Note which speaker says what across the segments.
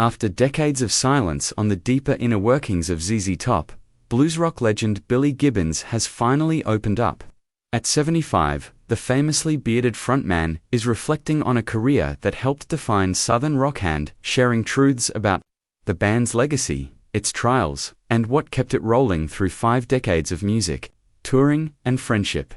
Speaker 1: After decades of silence on the deeper inner workings of ZZ Top, blues rock legend Billy Gibbons has finally opened up. At 75, the famously bearded frontman is reflecting on a career that helped define Southern rock, sharing truths about the band's legacy, its trials, and what kept it rolling through 5 decades of music, touring, and friendship.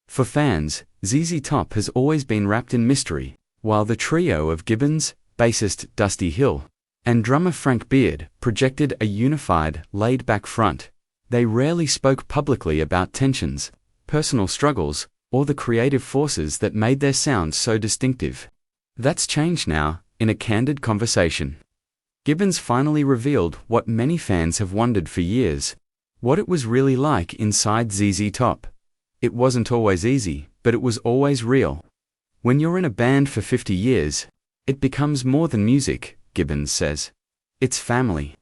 Speaker 1: For fans, ZZ Top has always been wrapped in mystery, while the trio of Gibbons, bassist Dusty Hill, and drummer Frank Beard projected a unified, laid-back front. They rarely spoke publicly about tensions, personal struggles, or the creative forces that made their sound so distinctive. That's changed now, in a candid conversation. Gibbons finally revealed what many fans have wondered for years: what it was really like inside ZZ Top. It wasn't always easy, but it was always real. When you're in a band for 50 years, it becomes more than music, Gibbons says. It's family.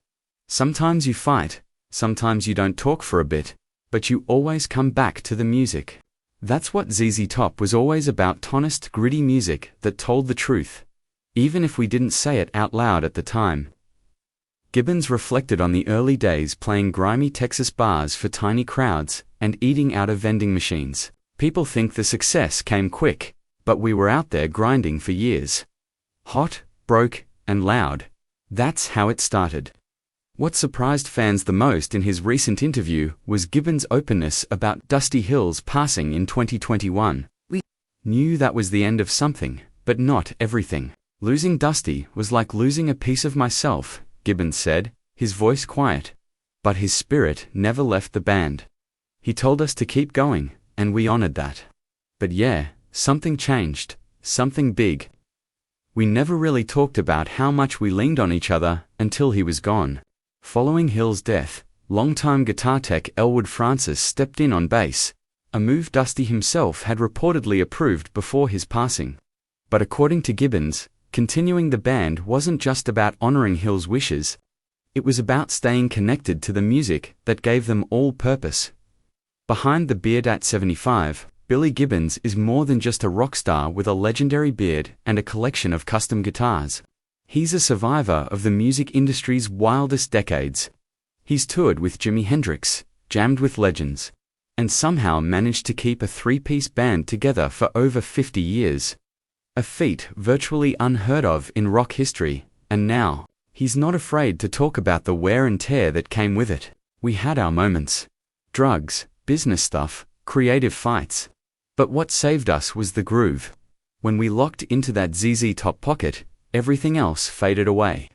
Speaker 1: Sometimes you fight, sometimes you don't talk for a bit, but you always come back to the music. That's what ZZ Top was always about: honest, gritty music that told the truth, even if we didn't say it out loud at the time. Gibbons reflected on the early days playing grimy Texas bars for tiny crowds and eating out of vending machines. People think the success came quick, but we were out there grinding for years. Hot, broke, and loud. That's how it started. What surprised fans the most in his recent interview was Gibbons' openness about Dusty Hill's passing in 2021. We knew that was the end of something, but not everything. Losing Dusty was like losing a piece of myself, Gibbons said, his voice quiet. But his spirit never left the band. He told us to keep going, and we honored that. But yeah, something changed, something big. We never really talked about how much we leaned on each other until he was gone. Following Hill's death, longtime guitar tech Elwood Francis stepped in on bass, a move Dusty himself had reportedly approved before his passing. But according to Gibbons, continuing the band wasn't just about honoring Hill's wishes. It was about staying connected to the music that gave them all purpose. Behind the beard at 75, Billy Gibbons is more than just a rock star with a legendary beard and a collection of custom guitars. He's a survivor of the music industry's wildest decades. He's toured with Jimi Hendrix, jammed with legends, and somehow managed to keep a 3-piece band together for over 50 years. A feat virtually unheard of in rock history, and now, he's not afraid to talk about the wear and tear that came with it. We had our moments. Drugs, business stuff, creative fights. But what saved us was the groove. When we locked into that ZZ Top pocket, everything else faded away.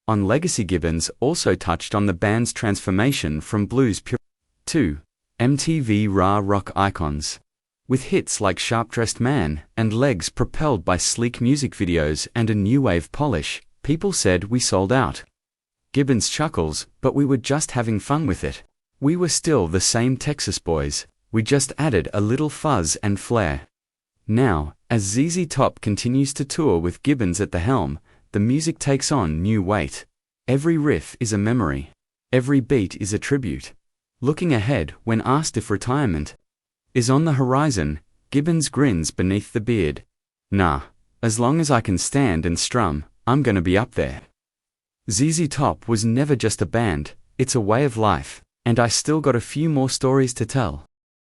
Speaker 1: On Legacy, Gibbons also touched on the band's transformation from blues pure to MTV raw rock icons. With hits like Sharp Dressed Man and Legs propelled by sleek music videos and a new wave polish, people said we sold out. Gibbons chuckles, but we were just having fun with it. We were still the same Texas boys, we just added a little fuzz and flair. Now, as ZZ Top continues to tour with Gibbons at the helm, the music takes on new weight. Every riff is a memory. Every beat is a tribute. Looking ahead, when asked if retirement is on the horizon, Gibbons grins beneath the beard. Nah, as long as I can stand and strum, I'm gonna be up there. ZZ Top was never just a band, it's a way of life, and I still got a few more stories to tell.